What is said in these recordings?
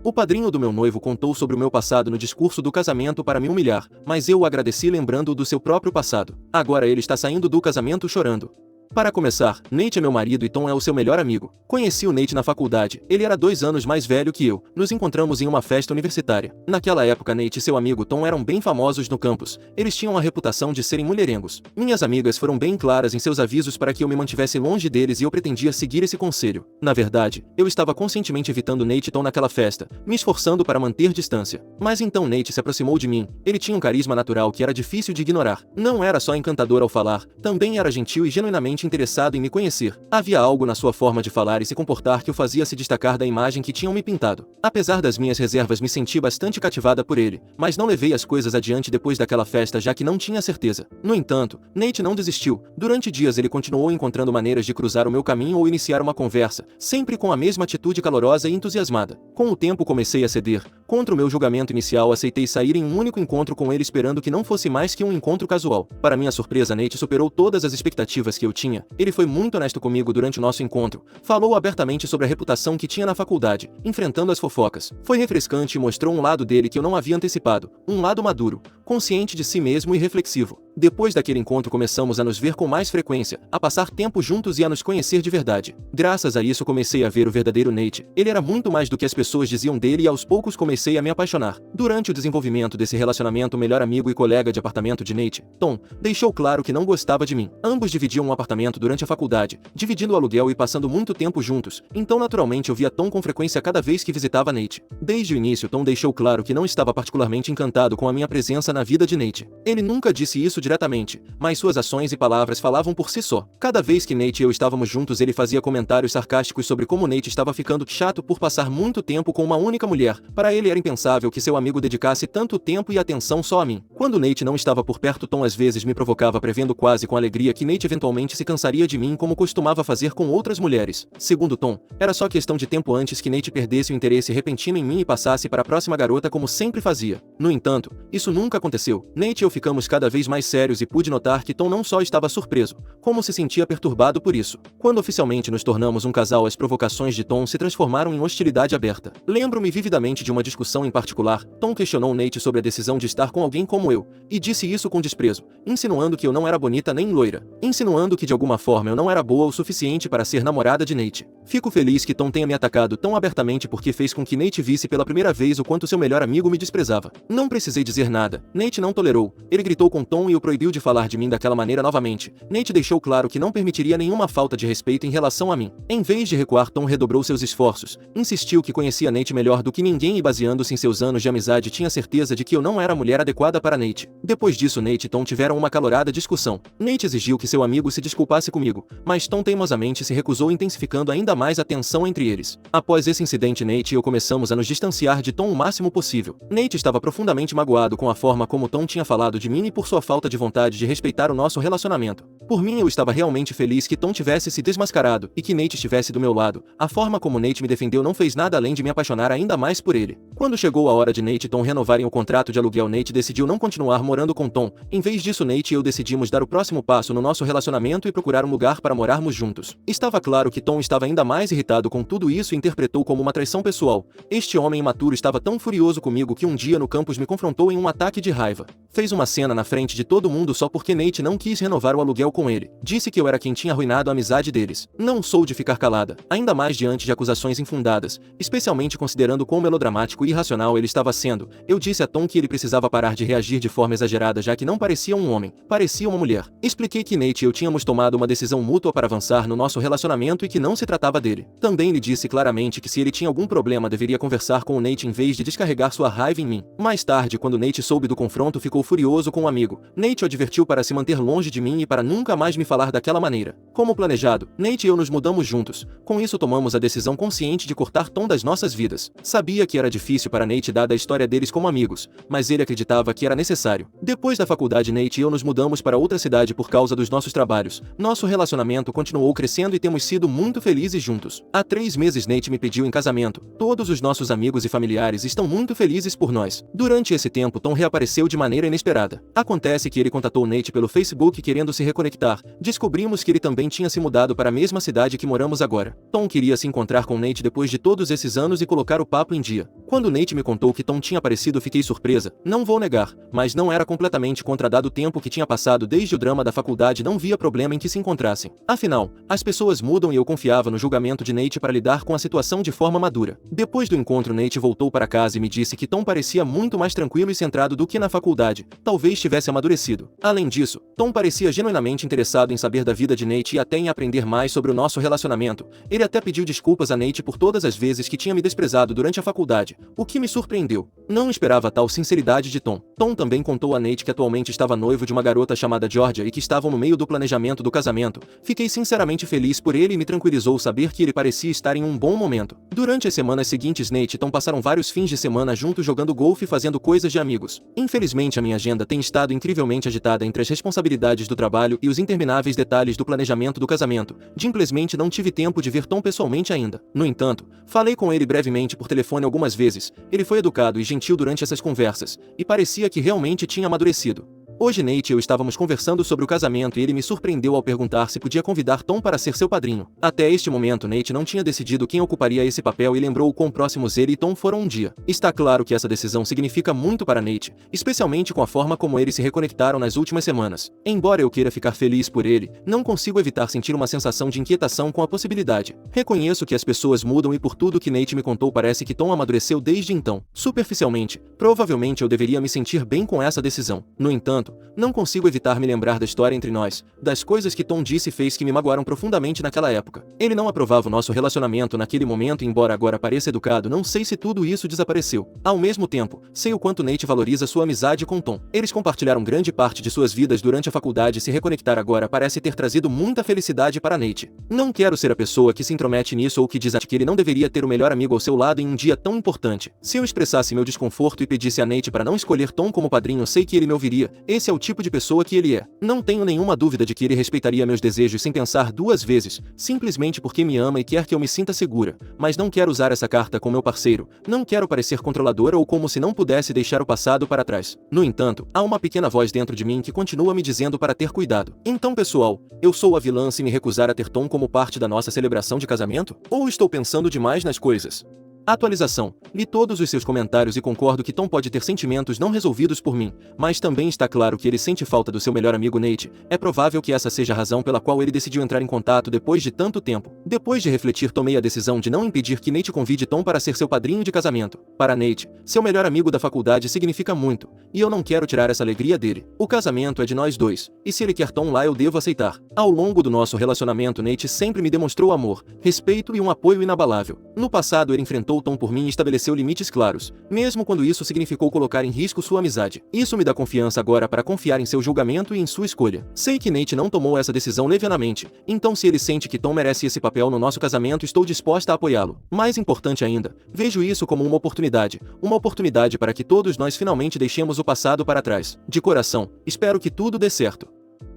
O padrinho do meu noivo contou sobre o meu passado no discurso do casamento para me humilhar, mas eu o agradeci lembrando-o do seu próprio passado. Agora ele está saindo do casamento chorando. Para começar, Nate é meu marido e Tom é o seu melhor amigo. Conheci o Nate na faculdade, ele era 2 anos mais velho que eu. Nos encontramos em uma festa universitária. Naquela época Nate e seu amigo Tom eram bem famosos no campus. Eles tinham a reputação de serem mulherengos. Minhas amigas foram bem claras em seus avisos para que eu me mantivesse longe deles e eu pretendia seguir esse conselho. Na verdade, eu estava conscientemente evitando Nate e Tom naquela festa, me esforçando para manter distância. Mas então Nate se aproximou de mim. Ele tinha um carisma natural que era difícil de ignorar. Não era só encantador ao falar, também era gentil e genuinamente interessado em me conhecer. Havia algo na sua forma de falar e se comportar que o fazia se destacar da imagem que tinham me pintado. Apesar das minhas reservas, me senti bastante cativada por ele, mas não levei as coisas adiante depois daquela festa já que não tinha certeza. No entanto, Nate não desistiu. Durante dias ele continuou encontrando maneiras de cruzar o meu caminho ou iniciar uma conversa, sempre com a mesma atitude calorosa e entusiasmada. Com o tempo comecei a ceder. Contra o meu julgamento inicial, aceitei sair em um único encontro com ele esperando que não fosse mais que um encontro casual. Para minha surpresa, Nate superou todas as expectativas que eu tinha. Ele foi muito honesto comigo durante o nosso encontro. Falou abertamente sobre a reputação que tinha na faculdade, enfrentando as fofocas. Foi refrescante e mostrou um lado dele que eu não havia antecipado, um lado maduro, consciente de si mesmo e reflexivo. Depois daquele encontro começamos a nos ver com mais frequência, a passar tempo juntos e a nos conhecer de verdade. Graças a isso comecei a ver o verdadeiro Nate. Ele era muito mais do que as pessoas diziam dele e aos poucos comecei a me apaixonar. Durante o desenvolvimento desse relacionamento, o melhor amigo e colega de apartamento de Nate, Tom, deixou claro que não gostava de mim. Ambos dividiam um apartamento durante a faculdade, dividindo o aluguel e passando muito tempo juntos, então naturalmente eu via Tom com frequência cada vez que visitava Nate. Desde o início Tom deixou claro que não estava particularmente encantado com a minha presença na vida de Nate. Ele nunca disse isso diretamente, mas suas ações e palavras falavam por si só. Cada vez que Nate e eu estávamos juntos ele fazia comentários sarcásticos sobre como Nate estava ficando chato por passar muito tempo com uma única mulher. Para ele era impensável que seu amigo dedicasse tanto tempo e atenção só a mim. Quando Nate não estava por perto, Tom às vezes me provocava prevendo quase com alegria que Nate eventualmente se cansaria de mim como costumava fazer com outras mulheres. Segundo Tom, era só questão de tempo antes que Nate perdesse o interesse repentino em mim e passasse para a próxima garota como sempre fazia. No entanto, isso nunca aconteceu. Nate e eu ficamos cada vez mais sérios e pude notar que Tom não só estava surpreso, como se sentia perturbado por isso. Quando oficialmente nos tornamos um casal, as provocações de Tom se transformaram em hostilidade aberta. Lembro-me vividamente de uma discussão em particular. Tom questionou Nate sobre a decisão de estar com alguém como eu, e disse isso com desprezo, insinuando que eu não era bonita nem loira, insinuando que de alguma forma eu não era boa o suficiente para ser namorada de Nate. Fico feliz que Tom tenha me atacado tão abertamente porque fez com que Nate visse pela primeira vez o quanto seu melhor amigo me desprezava. Não precisei dizer nada. Nate não tolerou. Ele gritou com Tom e o proibiu de falar de mim daquela maneira novamente. Nate deixou claro que não permitiria nenhuma falta de respeito em relação a mim. Em vez de recuar, Tom redobrou seus esforços. Insistiu que conhecia Nate melhor do que ninguém e baseando-se em seus anos de amizade tinha certeza de que eu não era a mulher adequada para Nate. Depois disso, Nate e Tom tiveram uma calorada discussão. Nate exigiu que seu amigo se desculpasse comigo, mas Tom teimosamente se recusou, intensificando ainda mais a tensão entre eles. Após esse incidente, Nate e eu começamos a nos distanciar de Tom o máximo possível. Nate estava profundamente magoado com a forma como Tom tinha falado de mim e por sua falta de vontade de respeitar o nosso relacionamento. Por mim, eu estava realmente feliz que Tom tivesse se desmascarado e que Nate estivesse do meu lado. A forma como Nate me defendeu não fez nada além de me apaixonar ainda mais por ele. Quando chegou a hora de Nate e Tom renovarem o contrato de aluguel, Nate decidiu não continuar morando com Tom. Em vez disso, Nate e eu decidimos dar o próximo passo no nosso relacionamento e procurar um lugar para morarmos juntos. Estava claro que Tom estava ainda mais irritado com tudo isso e interpretou como uma traição pessoal. Este homem imaturo estava tão furioso comigo que um dia no campus me confrontou em um ataque de raiva. Fez uma cena na frente de todo mundo só porque Nate não quis renovar o aluguel com ele. Disse que eu era quem tinha arruinado a amizade deles. Não sou de ficar calada, ainda mais diante de acusações infundadas, especialmente considerando quão melodramático e irracional ele estava sendo. Eu disse a Tom que ele precisava parar de reagir de forma exagerada, já que não parecia um homem, parecia uma mulher. Expliquei que Nate e eu tínhamos tomado uma decisão mútua para avançar no nosso relacionamento e que não se tratava dele. Também lhe disse claramente que se ele tinha algum problema deveria conversar com o Nate em vez de descarregar sua raiva em mim. Mais tarde, quando Nate soube do confronto, ficou furioso com o amigo. Nate o advertiu para se manter longe de mim e para nunca mais me falar daquela maneira. Como planejado, Nate e eu nos mudamos juntos. Com isso tomamos a decisão consciente de cortar Tom das nossas vidas. Sabia que era difícil para Nate dada a história deles como amigos, mas ele acreditava que era necessário. Depois da faculdade, Nate e eu nos mudamos para outra cidade por causa dos nossos trabalhos. Nosso relacionamento continuou crescendo e temos sido muito felizes juntos. Há 3 meses Nate me pediu em casamento. Todos os nossos amigos e familiares estão muito felizes por nós. Durante esse tempo, Tom reapareceu de maneira inesperada. Acontece que ele contatou Nate pelo Facebook querendo se reconectar. Descobrimos que ele também tinha se mudado para a mesma cidade que moramos agora. Tom queria se encontrar com Nate depois de todos esses anos e colocar o papo em dia. Quando Nate me contou que Tom tinha aparecido, fiquei surpresa. Não vou negar, mas não era completamente contra, dado o tempo que tinha passado desde o drama da faculdade, não via problema em que se encontrassem. Afinal, as pessoas mudam e eu confiava no julgamento de Nate para lidar com a situação de forma madura. Depois do encontro, Nate voltou para casa e me disse que Tom parecia muito mais tranquilo e centrado do que na faculdade. Talvez tivesse amadurecido. Além disso, Tom parecia genuinamente interessado em saber da vida de Nate e até em aprender mais sobre o nosso relacionamento. Ele até pediu desculpas a Nate por todas as vezes que tinha me desprezado durante a faculdade, o que me surpreendeu. Não esperava tal sinceridade de Tom. Tom também contou a Nate que atualmente estava noivo de uma garota chamada Georgia e que estavam no meio do planejamento do casamento. Fiquei sinceramente feliz por ele e me tranquilizou saber que ele parecia estar em um bom momento. Durante as semanas seguintes, Nate e Tom passaram vários fins de semana juntos jogando golfe e fazendo coisas de amigos. Infelizmente, a minha agenda tem estado incrivelmente agitada entre as responsabilidades do trabalho e os intermináveis detalhes do planejamento do casamento. Simplesmente não tive tempo de ver Tom pessoalmente ainda. No entanto, falei com ele brevemente por telefone algumas vezes. Ele foi educado e gentil durante essas conversas, e parecia que realmente tinha amadurecido. Hoje Nate e eu estávamos conversando sobre o casamento e ele me surpreendeu ao perguntar se podia convidar Tom para ser seu padrinho. Até este momento Nate não tinha decidido quem ocuparia esse papel e lembrou o quão próximos ele e Tom foram um dia. Está claro que essa decisão significa muito para Nate, especialmente com a forma como eles se reconectaram nas últimas semanas. Embora eu queira ficar feliz por ele, não consigo evitar sentir uma sensação de inquietação com a possibilidade. Reconheço que as pessoas mudam e por tudo que Nate me contou parece que Tom amadureceu desde então. Superficialmente, provavelmente eu deveria me sentir bem com essa decisão. No entanto, não consigo evitar me lembrar da história entre nós, das coisas que Tom disse e fez que me magoaram profundamente naquela época. Ele não aprovava o nosso relacionamento naquele momento e embora agora pareça educado, não sei se tudo isso desapareceu. Ao mesmo tempo, sei o quanto Nate valoriza sua amizade com Tom. Eles compartilharam grande parte de suas vidas durante a faculdade e se reconectar agora parece ter trazido muita felicidade para Nate. Não quero ser a pessoa que se intromete nisso ou que diz que ele não deveria ter o melhor amigo ao seu lado em um dia tão importante. Se eu expressasse meu desconforto e pedisse a Nate para não escolher Tom como padrinho, sei que ele me ouviria. Esse é o tipo de pessoa que ele é. Não tenho nenhuma dúvida de que ele respeitaria meus desejos sem pensar duas vezes, simplesmente porque me ama e quer que eu me sinta segura. Mas não quero usar essa carta com meu parceiro, não quero parecer controladora ou como se não pudesse deixar o passado para trás. No entanto, há uma pequena voz dentro de mim que continua me dizendo para ter cuidado. Então pessoal, eu sou a vilã se me recusar a ter Tom como parte da nossa celebração de casamento? Ou estou pensando demais nas coisas? Atualização. Li todos os seus comentários e concordo que Tom pode ter sentimentos não resolvidos por mim, mas também está claro que ele sente falta do seu melhor amigo Nate. É provável que essa seja a razão pela qual ele decidiu entrar em contato depois de tanto tempo. Depois de refletir, tomei a decisão de não impedir que Nate convide Tom para ser seu padrinho de casamento. Para Nate, seu melhor amigo da faculdade significa muito, e eu não quero tirar essa alegria dele. O casamento é de nós dois, e se ele quer Tom lá eu devo aceitar. Ao longo do nosso relacionamento, Nate sempre me demonstrou amor, respeito e um apoio inabalável. No passado ele enfrentou Tom por mim e estabeleceu limites claros, mesmo quando isso significou colocar em risco sua amizade. Isso me dá confiança agora para confiar em seu julgamento e em sua escolha. Sei que Nate não tomou essa decisão levianamente, então se ele sente que Tom merece esse papel no nosso casamento, estou disposta a apoiá-lo. Mais importante ainda, vejo isso como uma oportunidade para que todos nós finalmente deixemos o passado para trás. De coração, espero que tudo dê certo.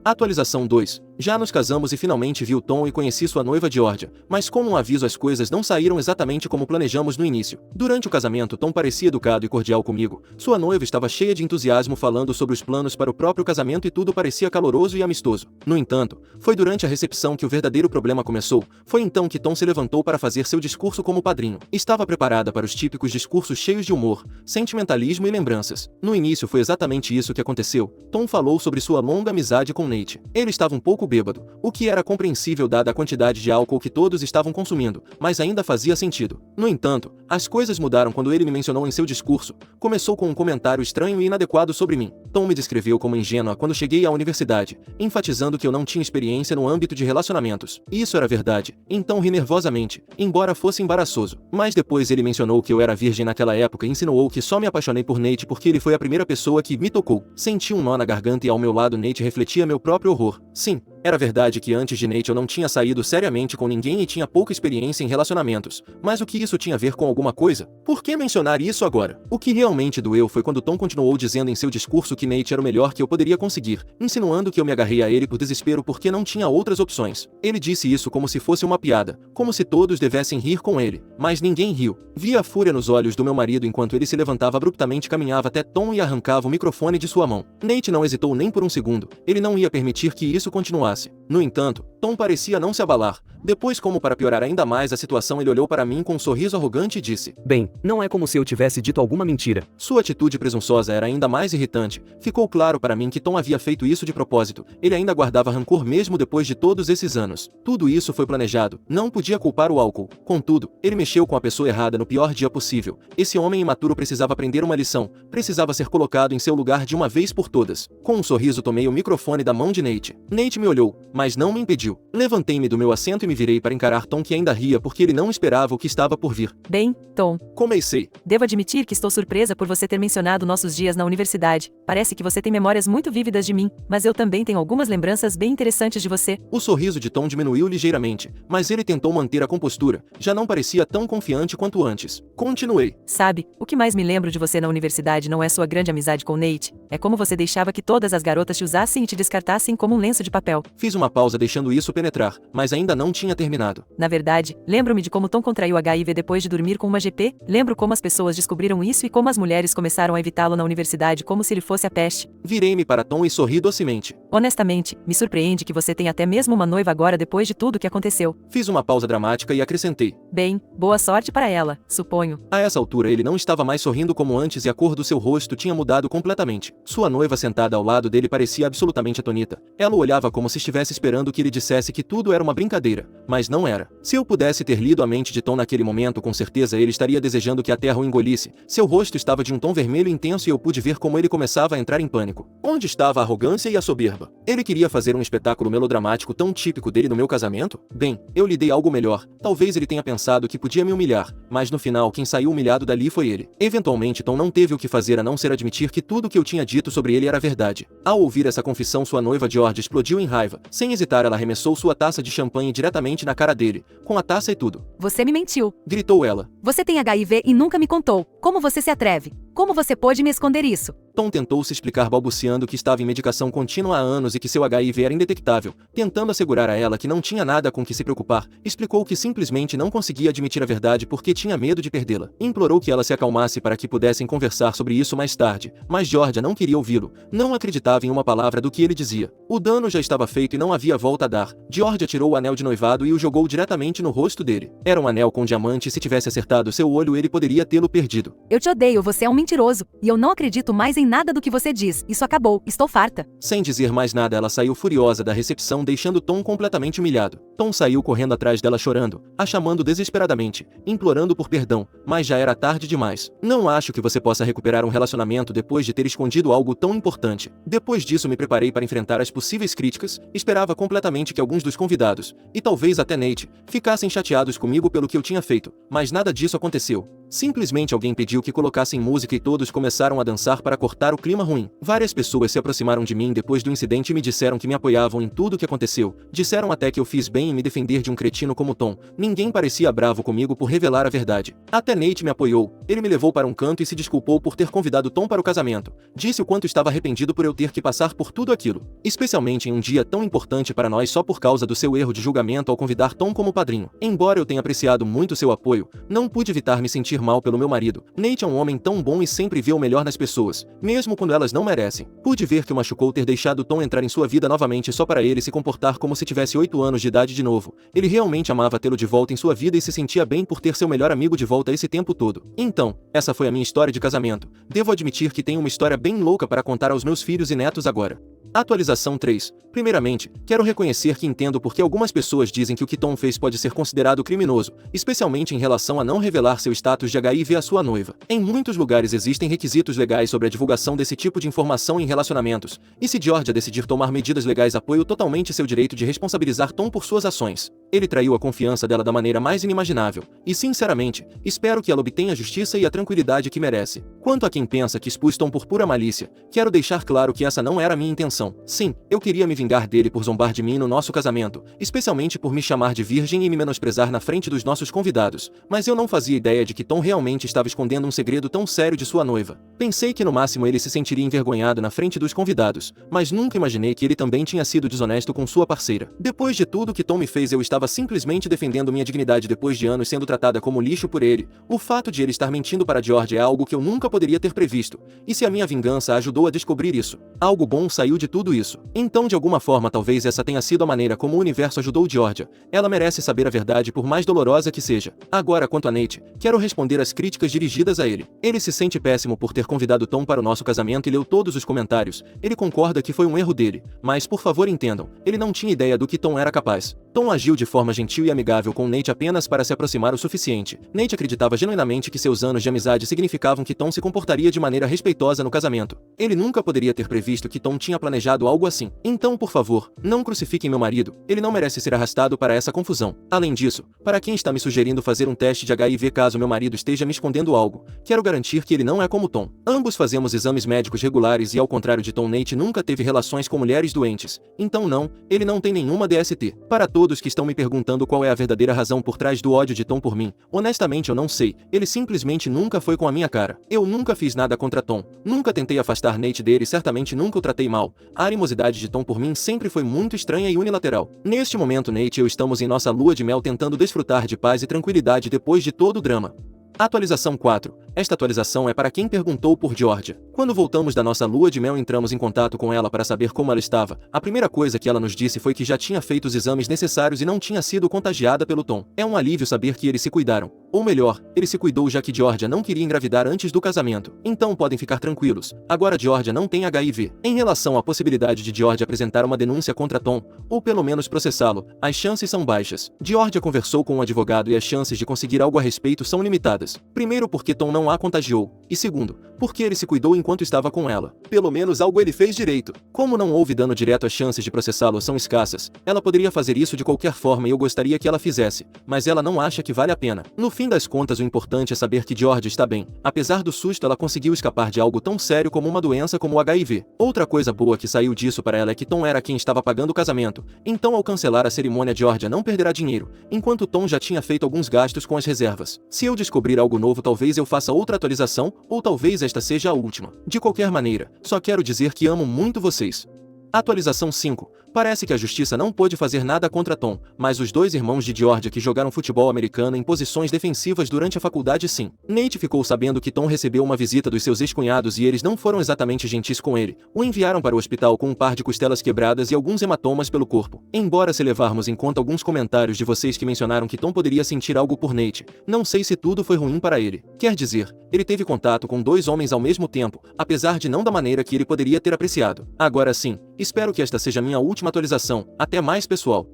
Atualização 2. Já nos casamos e finalmente vi o Tom e conheci sua noiva Georgia, mas como um aviso as coisas não saíram exatamente como planejamos no início. Durante o casamento Tom parecia educado e cordial comigo, sua noiva estava cheia de entusiasmo falando sobre os planos para o próprio casamento e tudo parecia caloroso e amistoso. No entanto, foi durante a recepção que o verdadeiro problema começou, foi então que Tom se levantou para fazer seu discurso como padrinho. Estava preparada para os típicos discursos cheios de humor, sentimentalismo e lembranças. No início foi exatamente isso que aconteceu. Tom falou sobre sua longa amizade com Nate. Ele estava um pouco bêbado, o que era compreensível dada a quantidade de álcool que todos estavam consumindo, mas ainda fazia sentido. No entanto, as coisas mudaram quando ele me mencionou em seu discurso. Começou com um comentário estranho e inadequado sobre mim. Tom me descreveu como ingênua quando cheguei à universidade, enfatizando que eu não tinha experiência no âmbito de relacionamentos. Isso era verdade, então ri nervosamente, embora fosse embaraçoso. Mas depois ele mencionou que eu era virgem naquela época e insinuou que só me apaixonei por Nate porque ele foi a primeira pessoa que me tocou. Senti um nó na garganta e ao meu lado Nate refletia meu próprio horror. Sim, Era verdade que antes de Nate eu não tinha saído seriamente com ninguém e tinha pouca experiência em relacionamentos, mas o que isso tinha a ver com alguma coisa? Por que mencionar isso agora? O que realmente doeu foi quando Tom continuou dizendo em seu discurso que Nate era o melhor que eu poderia conseguir, insinuando que eu me agarrei a ele por desespero porque não tinha outras opções. Ele disse isso como se fosse uma piada, como se todos devessem rir com ele, mas ninguém riu. Vi a fúria nos olhos do meu marido enquanto ele se levantava abruptamente, caminhava até Tom e arrancava o microfone de sua mão. Nate não hesitou nem por um segundo, ele não ia permitir que isso continuasse. No entanto, Tom parecia não se abalar. Depois, como para piorar ainda mais a situação, ele olhou para mim com um sorriso arrogante e disse: Bem, não é como se eu tivesse dito alguma mentira. Sua atitude presunçosa era ainda mais irritante. Ficou claro para mim que Tom havia feito isso de propósito. Ele ainda guardava rancor mesmo depois de todos esses anos. Tudo isso foi planejado. Não podia culpar o álcool. Contudo, ele mexeu com a pessoa errada no pior dia possível. Esse homem imaturo precisava aprender uma lição. Precisava ser colocado em seu lugar de uma vez por todas. Com um sorriso tomei o microfone da mão de Nate. Nate me olhou, mas não me impediu. Levantei-me do meu assento e me virei para encarar Tom, que ainda ria porque ele não esperava o que estava por vir. Bem, Tom. Comecei. Devo admitir que estou surpresa por você ter mencionado nossos dias na universidade. Parece que você tem memórias muito vívidas de mim, mas eu também tenho algumas lembranças bem interessantes de você. O sorriso de Tom diminuiu ligeiramente, mas ele tentou manter a compostura. Já não parecia tão confiante quanto antes. Continuei. Sabe, o que mais me lembro de você na universidade não é sua grande amizade com Nate. É como você deixava que todas as garotas te usassem e te descartassem como um lenço de papel. Fiz uma pausa deixando isso penetrar, mas ainda não tinha terminado. Na verdade, lembro-me de como Tom contraiu HIV depois de dormir com uma GP, lembro como as pessoas descobriram isso e como as mulheres começaram a evitá-lo na universidade como se ele fosse a peste. Virei-me para Tom e sorri docemente. Honestamente, me surpreende que você tenha até mesmo uma noiva agora depois de tudo que aconteceu. Fiz uma pausa dramática e acrescentei: Bem, boa sorte para ela, suponho. A essa altura ele não estava mais sorrindo como antes e a cor do seu rosto tinha mudado completamente. Sua noiva sentada ao lado dele parecia absolutamente atonita. Ela o olhava como se estivesse esperando que ele dissesse que tudo era uma brincadeira, mas não era. Se eu pudesse ter lido a mente de Tom naquele momento, com certeza ele estaria desejando que a terra o engolisse. Seu rosto estava de um tom vermelho intenso e eu pude ver como ele começava a entrar em pânico. Onde estava a arrogância e a soberba? Ele queria fazer um espetáculo melodramático tão típico dele no meu casamento? Bem, eu lhe dei algo melhor. Talvez ele tenha pensado que podia me humilhar, mas no final quem saiu humilhado dali foi ele. Eventualmente Tom não teve o que fazer a não ser admitir que tudo o que eu tinha dito sobre ele era verdade. Ao ouvir essa confissão, sua noiva George explodiu em raiva. Sem hesitar, ela arremessou sua taça de champanhe diretamente na cara dele, com a taça e tudo. Você me mentiu, gritou ela. Você tem HIV e nunca me contou. Como você se atreve? Como você pôde me esconder isso? Tom tentou se explicar balbuciando que estava em medicação contínua há anos e que seu HIV era indetectável, tentando assegurar a ela que não tinha nada com que se preocupar. Explicou que simplesmente não conseguia admitir a verdade porque tinha medo de perdê-la. Implorou que ela se acalmasse para que pudessem conversar sobre isso mais tarde, mas Georgia não queria ouvi-lo. Não acreditava em uma palavra do que ele dizia. O dano já estava feito e não havia volta a dar. Georgia tirou o anel de noivado e o jogou diretamente no rosto dele. Era um anel com diamante e se tivesse acertado seu olho ele poderia tê-lo perdido. Eu te odeio, você é um mentiroso, e eu não acredito mais em nada do que você diz. Isso acabou, estou farta. Sem dizer mais nada, ela saiu furiosa da recepção, deixando Tom completamente humilhado. Tom saiu correndo atrás dela chorando, a chamando desesperadamente, implorando por perdão, mas já era tarde demais. Não acho que você possa recuperar um relacionamento depois de ter escondido algo tão importante. Depois disso me preparei para enfrentar as possíveis críticas, esperava completamente que alguns dos convidados, e talvez até Nate, ficassem chateados comigo pelo que eu tinha feito, mas nada disso aconteceu. Simplesmente alguém pediu que colocassem música e todos começaram a dançar para cortar o clima ruim. Várias pessoas se aproximaram de mim depois do incidente e me disseram que me apoiavam em tudo o que aconteceu. Disseram até que eu fiz bem em me defender de um cretino como Tom. Ninguém parecia bravo comigo por revelar a verdade. Até Nate me apoiou. Ele me levou para um canto e se desculpou por ter convidado Tom para o casamento. Disse o quanto estava arrependido por eu ter que passar por tudo aquilo, especialmente em um dia tão importante para nós só por causa do seu erro de julgamento ao convidar Tom como padrinho. Embora eu tenha apreciado muito seu apoio, não pude evitar me sentir mal pelo meu marido. Nate é um homem tão bom e sempre vê o melhor nas pessoas, mesmo quando elas não merecem. Pude ver que o machucou ter deixado Tom entrar em sua vida novamente só para ele se comportar como se tivesse 8 anos de idade de novo. Ele realmente amava tê-lo de volta em sua vida e se sentia bem por ter seu melhor amigo de volta esse tempo todo. Então, essa foi a minha história de casamento. Devo admitir que tenho uma história bem louca para contar aos meus filhos e netos agora. Atualização 3. Primeiramente, quero reconhecer que entendo porque algumas pessoas dizem que o que Tom fez pode ser considerado criminoso, especialmente em relação a não revelar seu status de HIV à sua noiva. Em muitos lugares existem requisitos legais sobre a divulgação desse tipo de informação em relacionamentos, e se Georgia decidir tomar medidas legais, apoio totalmente seu direito de responsabilizar Tom por suas ações. Ele traiu a confiança dela da maneira mais inimaginável, e sinceramente, espero que ela obtenha a justiça e a tranquilidade que merece. Quanto a quem pensa que expus Tom por pura malícia, quero deixar claro que essa não era a minha intenção. atenção. Sim, eu queria me vingar dele por zombar de mim no nosso casamento, especialmente por me chamar de virgem e me menosprezar na frente dos nossos convidados, mas eu não fazia ideia de que Tom realmente estava escondendo um segredo tão sério de sua noiva. Pensei que no máximo ele se sentiria envergonhado na frente dos convidados, mas nunca imaginei que ele também tinha sido desonesto com sua parceira. Depois de tudo que Tom me fez, eu estava simplesmente defendendo minha dignidade depois de anos sendo tratada como lixo por ele. O fato de ele estar mentindo para George é algo que eu nunca poderia ter previsto, e se a minha vingança ajudou a descobrir isso, algo bom saiu de tudo isso. Então de alguma forma talvez essa tenha sido a maneira como o universo ajudou Georgia. Ela merece saber a verdade por mais dolorosa que seja. Agora quanto a Nate, quero responder às críticas dirigidas a ele. Ele se sente péssimo por ter convidado Tom para o nosso casamento e leu todos os comentários. Ele concorda que foi um erro dele, mas por favor entendam, ele não tinha ideia do que Tom era capaz. Tom agiu de forma gentil e amigável com Nate apenas para se aproximar o suficiente. Nate acreditava genuinamente que seus anos de amizade significavam que Tom se comportaria de maneira respeitosa no casamento. Ele nunca poderia ter previsto que Tom tinha planejado algo assim. Então, por favor, não crucifiquem meu marido, ele não merece ser arrastado para essa confusão. Além disso, para quem está me sugerindo fazer um teste de HIV caso meu marido esteja me escondendo algo, quero garantir que ele não é como Tom. Ambos fazemos exames médicos regulares e ao contrário de Tom, Nate nunca teve relações com mulheres doentes. Então não, ele não tem nenhuma DST. Para todos que estão me perguntando qual é a verdadeira razão por trás do ódio de Tom por mim, honestamente eu não sei, ele simplesmente nunca foi com a minha cara. Eu nunca fiz nada contra Tom, nunca tentei afastar Nate dele e certamente nunca o tratei mal. A animosidade de Tom por mim sempre foi muito estranha e unilateral. Neste momento Nate e eu estamos em nossa lua de mel tentando desfrutar de paz e tranquilidade depois de todo o drama. Atualização 4. Esta atualização é para quem perguntou por Georgia. Quando voltamos da nossa lua de mel entramos em contato com ela para saber como ela estava. A primeira coisa que ela nos disse foi que já tinha feito os exames necessários e não tinha sido contagiada pelo Tom. É um alívio saber que eles se cuidaram. Ou melhor, ele se cuidou já que Georgia não queria engravidar antes do casamento. Então podem ficar tranquilos. Agora Georgia não tem HIV. Em relação à possibilidade de Georgia apresentar uma denúncia contra Tom, ou pelo menos processá-lo, as chances são baixas. Georgia conversou com um advogado e as chances de conseguir algo a respeito são limitadas. Primeiro porque Tom não a contagiou, e segundo, porque ele se cuidou enquanto estava com ela. Pelo menos algo ele fez direito. Como não houve dano direto, as chances de processá-lo são escassas. Ela poderia fazer isso de qualquer forma e eu gostaria que ela fizesse, mas ela não acha que vale a pena. No fim das contas, o importante é saber que Georgia está bem. Apesar do susto, ela conseguiu escapar de algo tão sério como uma doença como o HIV. Outra coisa boa que saiu disso para ela é que Tom era quem estava pagando o casamento, então ao cancelar a cerimônia Georgia não perderá dinheiro, enquanto Tom já tinha feito alguns gastos com as reservas. Se eu descobrir algo novo, talvez eu faça outra atualização, ou talvez esta seja a última. De qualquer maneira, só quero dizer que amo muito vocês. Atualização 5. Parece que a justiça não pôde fazer nada contra Tom, mas os dois irmãos de Georgia que jogaram futebol americano em posições defensivas durante a faculdade sim. Nate ficou sabendo que Tom recebeu uma visita dos seus ex-cunhados e eles não foram exatamente gentis com ele. O enviaram para o hospital com um par de costelas quebradas e alguns hematomas pelo corpo. Embora se levarmos em conta alguns comentários de vocês que mencionaram que Tom poderia sentir algo por Nate, não sei se tudo foi ruim para ele. Quer dizer, ele teve contato com dois homens ao mesmo tempo, apesar de não da maneira que ele poderia ter apreciado. Agora sim, espero que esta seja minha última atualização. Até mais, pessoal!